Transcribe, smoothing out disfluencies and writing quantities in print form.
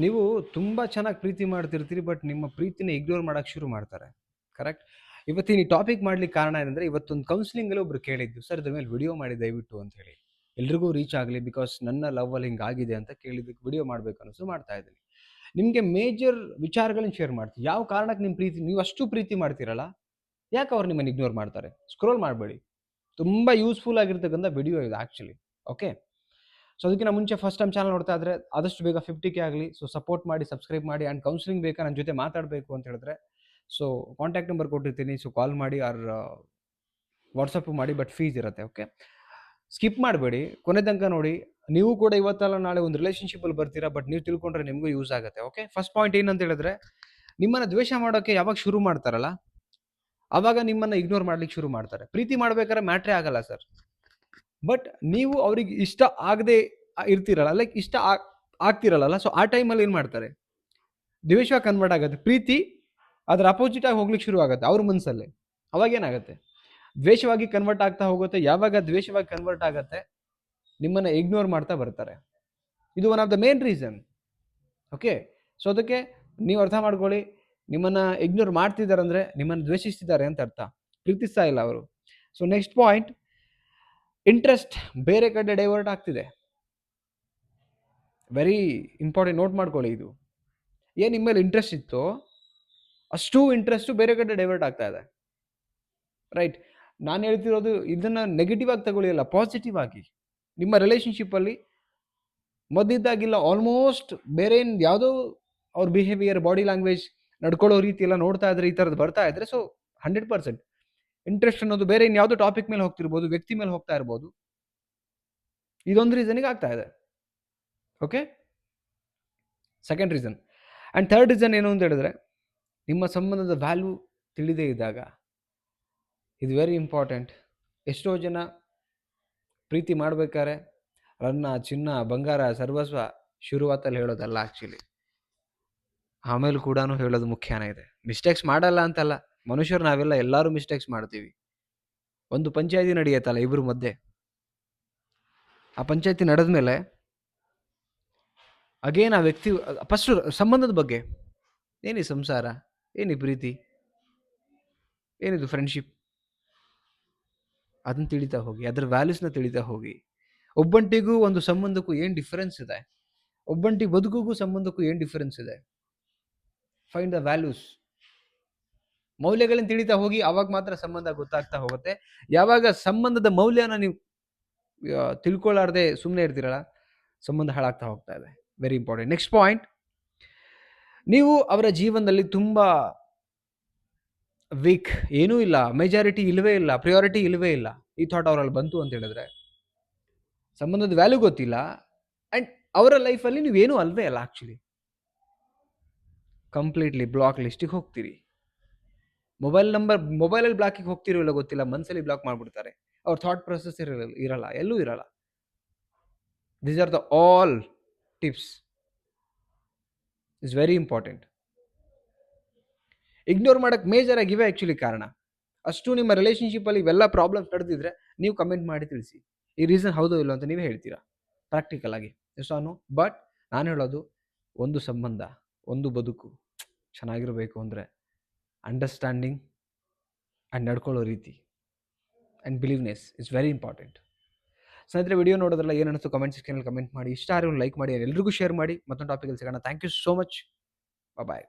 ನೀವು ತುಂಬ ಚೆನ್ನಾಗಿ ಪ್ರೀತಿ ಮಾಡ್ತಿರ್ತೀರಿ, ಬಟ್ ನಿಮ್ಮ ಪ್ರೀತಿನ ಇಗ್ನೋರ್ ಮಾಡಕ್ಕೆ ಶುರು ಮಾಡ್ತಾರೆ. ಕರೆಕ್ಟ್? ಇವತ್ತಿನ ಈ ಟಾಪಿಕ್ ಮಾಡ್ಲಿಕ್ಕೆ ಕಾರಣ ಏನಂದ್ರೆ, ಇವತ್ತೊಂದು ಕೌನ್ಸಿಲಿಂಗಲ್ಲಿ ಒಬ್ರು ಕೇಳಿದ್ದು, ಸರ್ ಇದ್ರ ಮೇಲೆ ವಿಡಿಯೋ ಮಾಡಿ ದಯವಿಟ್ಟು ಅಂತ ಹೇಳಿ. ಎಲ್ರಿಗೂ ರೀಚ್ ಆಗಲಿ, ಬಿಕಾಸ್ ನನ್ನ ಲವ್ವಲ್ಲಿ ಹಿಂಗಾಗಿದೆ ಅಂತ ಕೇಳಿದ್ದಕ್ಕೆ ವಿಡಿಯೋ ಮಾಡ್ಬೇಕು ಅನಿಸು ಮಾಡ್ತಾ ಇದ್ದೀನಿ. ನಿಮಗೆ ಮೇಜರ್ ವಿಚಾರಗಳನ್ನ ಶೇರ್ ಮಾಡ್ತೀನಿ. ಯಾವ ಕಾರಣಕ್ಕೆ ನಿಮ್ಮ ಪ್ರೀತಿ, ನೀವು ಅಷ್ಟು ಪ್ರೀತಿ ಮಾಡ್ತೀರಲ್ಲ, ಯಾಕೆ ಅವ್ರು ನಿಮ್ಮನ್ನು ಇಗ್ನೋರ್ ಮಾಡ್ತಾರೆ? ಸ್ಕ್ರೋಲ್ ಮಾಡಬೇಡಿ. ತುಂಬ ಯೂಸ್ಫುಲ್ ಆಗಿರ್ತಕ್ಕಂಥ ವಿಡಿಯೋ ಇದು ಆ್ಯಕ್ಚುಲಿ. ಓಕೆ? ಸೊ ಅದಕ್ಕಿಂತ ಮುಂಚೆ ಫಸ್ಟ್ ಟೈಮ್ ಚಾನಲ್ ನೋಡ್ತಾ ಇದ್ರೆ ಆದಷ್ಟು ಬೇಗ 50K ಆಗಲಿ. ಸೊ ಸಪೋರ್ಟ್ ಮಾಡಿ, ಸಬ್ಸ್ಕ್ರೈಬ್ ಮಾಡಿ. ಆ್ಯಂಡ್ ಕೌನ್ಸಿಲಿಂಗ್ ಬೇಕಾ, ನನ್ನ ಜೊತೆ ಮಾತಾಡಬೇಕು ಅಂತ ಹೇಳಿದ್ರೆ, ಸೊ ಕಾಂಟ್ಯಾಕ್ಟ್ ನಂಬರ್ ಕೊಟ್ಟಿರ್ತೀನಿ. ಸೊ ಕಾಲ್ ಮಾಡಿ ಆರ್ ವಾಟ್ಸಪ್ಪು ಮಾಡಿ, ಬಟ್ ಫೀಸ್ ಇರುತ್ತೆ. ಓಕೆ? ಸ್ಕಿಪ್ ಮಾಡಬೇಡಿ, ಕೊನೆ ತನಕ ನೋಡಿ. ನೀವು ಕೂಡ ಇವತ್ತಲ್ಲ ನಾಳೆ ಒಂದು ರಿಲೇಷನ್ಶಿಪ್ಪಲ್ಲಿ ಬರ್ತೀರಾ, ಬಟ್ ನೀವು ತಿಳ್ಕೊಂಡ್ರೆ ನಿಮಗೂ ಯೂಸ್ ಆಗುತ್ತೆ. ಓಕೆ? ಫಸ್ಟ್ ಪಾಯಿಂಟ್ ಏನಂತ ಹೇಳಿದ್ರೆ, ನಿಮ್ಮನ್ನು ದ್ವೇಷ ಮಾಡೋಕ್ಕೆ ಯಾವಾಗ ಶುರು ಮಾಡ್ತಾರಲ್ಲ, ಆವಾಗ ನಿಮ್ಮನ್ನು ಇಗ್ನೋರ್ ಮಾಡ್ಲಿಕ್ಕೆ ಶುರು ಮಾಡ್ತಾರೆ. ಪ್ರೀತಿ ಮಾಡ್ಬೇಕಾದ್ರೆ ಮ್ಯಾಟ್ರೇ ಆಗಲ್ಲ ಸರ್. ಬಟ್ ನೀವು ಅವ್ರಿಗೆ ಇಷ್ಟ ಆಗದೆ ಇರ್ತೀರಲ್ಲ, ಲೈಕ್ ಇಷ್ಟ ಆಗ್ತಿರಲ್ಲ, ಸೊ ಆ ಟೈಮಲ್ಲಿ ಏನು ಮಾಡ್ತಾರೆ, ದ್ವೇಷವಾಗಿ ಕನ್ವರ್ಟ್ ಆಗುತ್ತೆ. ಪ್ರೀತಿ ಅದರ ಅಪೋಸಿಟ್ ಆಗಿ ಹೋಗ್ಲಿಕ್ಕೆ ಶುರು ಆಗುತ್ತೆ ಅವ್ರ ಮನಸ್ಸಲ್ಲಿ. ಅವಾಗ ಏನಾಗುತ್ತೆ, ದ್ವೇಷವಾಗಿ ಕನ್ವರ್ಟ್ ಆಗ್ತಾ ಹೋಗುತ್ತೆ. ಯಾವಾಗ ದ್ವೇಷವಾಗಿ ಕನ್ವರ್ಟ್ ಆಗುತ್ತೆ, ನಿಮ್ಮನ್ನು ಇಗ್ನೋರ್ ಮಾಡ್ತಾ ಬರ್ತಾರೆ. ಇದು one of the main reason. Okay? So ಅದಕ್ಕೆ ನೀವು ಅರ್ಥ ಮಾಡ್ಕೊಳ್ಳಿ, ನಿಮ್ಮನ್ನು ಇಗ್ನೋರ್ ಮಾಡ್ತಿದ್ದಾರೆ ಅಂದರೆ ನಿಮ್ಮನ್ನು ದ್ವೇಷಿಸ್ತಿದ್ದಾರೆ ಅಂತ ಅರ್ಥ, ಪ್ರೀತಿಸ್ತಾ ಇಲ್ಲ ಅವರು. ಸೊ ನೆಕ್ಸ್ಟ್ ಪಾಯಿಂಟ್, ಇಂಟ್ರೆಸ್ಟ್ ಬೇರೆ ಕಡೆ ಡೈವರ್ಟ್ ಆಗ್ತಿದೆ. ವೆರಿ ಇಂಪಾರ್ಟೆಂಟ್, ನೋಟ್ ಮಾಡ್ಕೊಳ್ಳಿ ಇದು. ಏನು ನಿಮ್ಮ ಮೇಲೆ ಇಂಟ್ರೆಸ್ಟ್ ಇತ್ತು, ಅಷ್ಟು ಇಂಟ್ರೆಸ್ಟು ಬೇರೆ ಕಡೆ ಡೈವರ್ಟ್ ಆಗ್ತಾ ಇದೆ. ರೈಟ್? ನಾನು ಹೇಳ್ತಿರೋದು ಇದನ್ನು ನೆಗೆಟಿವ್ ಆಗಿ ತಗೊಳ್ಳಿ ಅಲ್ಲ, ಪಾಸಿಟಿವ್ ಆಗಿ. ನಿಮ್ಮ ರಿಲೇಷನ್ಶಿಪ್ಪಲ್ಲಿ ಮೊದಲಿದ್ದಾಗಿಲ್ಲ, ಆಲ್ಮೋಸ್ಟ್ ಬೇರೆ ಯಾವುದೋ ಅವ್ರ ಬಿಹೇವಿಯರ್, ಬಾಡಿ ಲ್ಯಾಂಗ್ವೇಜ್, ನಡ್ಕೊಳ್ಳೋ ರೀತಿ ಎಲ್ಲ ನೋಡ್ತಾ ಇದ್ರೆ, ಈ ಥರದ್ದು ಬರ್ತಾ ಇದ್ರೆ, ಸೊ 100% ಇಂಟ್ರೆಸ್ಟ್ ಅನ್ನೋದು ಬೇರೆ ಇನ್ಯಾವುದೋ ಟಾಪಿಕ್ ಮೇಲೆ ಹೋಗ್ತಿರ್ಬೋದು, ವ್ಯಕ್ತಿ ಮೇಲೆ ಹೋಗ್ತಾ ಇರ್ಬೋದು. ಇದೊಂದು ರೀಸನಿಗೆ ಆಗ್ತಾ ಇದೆ. Okay? Second reason. And third reason ಏನು ಅಂತ ಹೇಳಿದ್ರೆ, ನಿಮ್ಮ ಸಂಬಂಧದ ವ್ಯಾಲ್ಯೂ ತಿಳಿದೇ ಇದ್ದಾಗ. ಇದು ವೆರಿ ಇಂಪಾರ್ಟೆಂಟ್. ಎಷ್ಟೋ ಜನ ಪ್ರೀತಿ ಮಾಡ್ಬೇಕಾದ್ರೆ ರನ್ನ, ಚಿನ್ನ, ಬಂಗಾರ, ಸರ್ವಸ್ವ ಶುರುವಾತಲ್ಲಿ ಹೇಳೋದಲ್ಲ ಆ್ಯಕ್ಚುಲಿ, ಆಮೇಲೆ ಕೂಡ ಹೇಳೋದು ಮುಖ್ಯನೇ ಇದೆ. ಮಿಸ್ಟೇಕ್ಸ್ ಮಾಡಲ್ಲ ಅಂತಲ್ಲ, ಮನುಷ್ಯರು ನಾವೆಲ್ಲ ಎಲ್ಲರೂ ಮಿಸ್ಟೇಕ್ಸ್ ಮಾಡ್ತೀವಿ. ಒಂದು ಪಂಚಾಯತಿ ನಡೆಯುತ್ತಲ್ಲ ಇಬ್ಬರ ಮಧ್ಯೆ, ಆ ಪಂಚಾಯತಿ ನಡೆದ್ಮೇಲೆ ಅಗೇನ್ ಆ ವ್ಯಕ್ತಿ ಫಸ್ಟ್ ಸಂಬಂಧದ ಬಗ್ಗೆ, ಏನಿ ಸಂಸಾರ, ಏನಿ ಪ್ರೀತಿ, ಏನಿದು ಫ್ರೆಂಡ್ಶಿಪ್, ಅದನ್ನ ತಿಳಿತಾ ಹೋಗಿ, ಅದರ ವ್ಯಾಲ್ಯೂಸ್ನ ತಿಳಿತಾ ಹೋಗಿ. ಒಬ್ಬಂಟಿಗೂ ಒಂದು ಸಂಬಂಧಕ್ಕೂ ಏನು ಡಿಫರೆನ್ಸ್ ಇದೆ, ಒಬ್ಬಂಟಿ ಬದುಕಿಗೂ ಸಂಬಂಧಕ್ಕೂ ಏನು ಡಿಫರೆನ್ಸ್ ಇದೆ. ಫೈಂಡ್ ದ ವ್ಯಾಲ್ಯೂಸ್, ಮೌಲ್ಯಗಳನ್ನ ತಿಳಿತಾ ಹೋಗಿ, ಆವಾಗ ಮಾತ್ರ ಸಂಬಂಧ ಗೊತ್ತಾಗ್ತಾ ಹೋಗುತ್ತೆ. ಯಾವಾಗ ಸಂಬಂಧದ ಮೌಲ್ಯನ ನೀವು ತಿಳ್ಕೊಳ್ಳಾರ್ದೆ ಸುಮ್ಮನೆ ಇರ್ತೀರಲ್ಲ, ಸಂಬಂಧ ಹಾಳಾಗ್ತಾ ಹೋಗ್ತಾ ಇದೆ. Very important. ನೆಕ್ಸ್ಟ್ ಪಾಯಿಂಟ್, ನೀವು ಅವರ ಜೀವನದಲ್ಲಿ ತುಂಬ ವೀಕ್, ಏನೂ ಇಲ್ಲ, ಮೆಜಾರಿಟಿ ಇಲ್ಲವೇ ಇಲ್ಲ, ಪ್ರಿಯಾರಿಟಿ ಇಲ್ಲವೇ ಇಲ್ಲ, ಈ ಥಾಟ್ ಅವರಲ್ಲಿ ಬಂತು ಅಂತ ಹೇಳಿದ್ರೆ, ಸಂಬಂಧದ ವ್ಯಾಲ್ಯೂ ಗೊತ್ತಿಲ್ಲ, ಆ್ಯಂಡ್ ಅವರ ಲೈಫಲ್ಲಿ ನೀವೇನೂ ಅಲ್ವೇ ಅಲ್ಲ ಆ್ಯಕ್ಚುಲಿ. ಕಂಪ್ಲೀಟ್ಲಿ ಬ್ಲಾಕ್ ಲಿಸ್ಟಿಗೆ ಹೋಗ್ತೀರಿ. ಮೊಬೈಲಲ್ಲಿ ಬ್ಲಾಕಿಗೆ ಹೋಗ್ತಿರೋ ಇಲ್ಲ ಗೊತ್ತಿಲ್ಲ, ಮನಸ್ಸಲ್ಲಿ ಬ್ಲಾಕ್ ಮಾಡಿಬಿಡ್ತಾರೆ. ಅವ್ರ ಥಾಟ್ ಪ್ರೊಸೆಸ್ ಇರಲ್ಲ, ಎಲ್ಲೂ ಇರಲ್ಲ. These are the all tips. It's very important. Ignore ಮಾಡೋಕ್ಕೆ ಮೇಜರಾಗಿ ಇವೇ ಆ್ಯಕ್ಚುಲಿ ಕಾರಣ. ಅಷ್ಟು ನಿಮ್ಮ ರಿಲೇಷನ್ಶಿಪ್ಪಲ್ಲಿ ಇವೆಲ್ಲ ಪ್ರಾಬ್ಲಮ್ಸ್ ನಡೆದಿದ್ರೆ ನೀವು ಕಮೆಂಟ್ ಮಾಡಿ ತಿಳಿಸಿ. ಈ ರೀಸನ್ ಹೌದೋ ಇಲ್ಲೋ ಅಂತ ನೀವೇ ಹೇಳ್ತೀರಾ ಪ್ರಾಕ್ಟಿಕಲ್ ಆಗಿ. ಎಷ್ಟೋ ಬಟ್ ನಾನು ಹೇಳೋದು, ಒಂದು ಸಂಬಂಧ, ಒಂದು ಬದುಕು ಚೆನ್ನಾಗಿರಬೇಕು ಅಂದರೆ ಅಂಡರ್ಸ್ಟ್ಯಾಂಡಿಂಗ್ ಆ್ಯಂಡ್ ನಡ್ಕೊಳ್ಳೋ ರೀತಿ ಆ್ಯಂಡ್ ಬಿಲೀವ್ನೆಸ್ ಇಸ್ ವೆರಿ ಇಂಪಾರ್ಟೆಂಟ್. ಸ್ನೇಹಿತರೆ, ವಿಡಿಯೋ ನೋಡೋದ್ರಲ್ಲ ಏನು ಅನಿಸ್ತು ಕಮೆಂಟ್ ಸೆಕ್ಷನಲ್ಲಿ ಕಮೆಂಟ್ ಮಾಡಿ. ಇಷ್ಟ ಆದ್ರೆ ಲೈಕ್ ಮಾಡಿ, ಎಲ್ರಿಗೂ ಶೇರ್ ಮಾಡಿ. ಮತ್ತೊಂದು ಟಾಪಿಕಲ್ಲಿ ಸಿಗೋಣ. Thank you so much. Bye.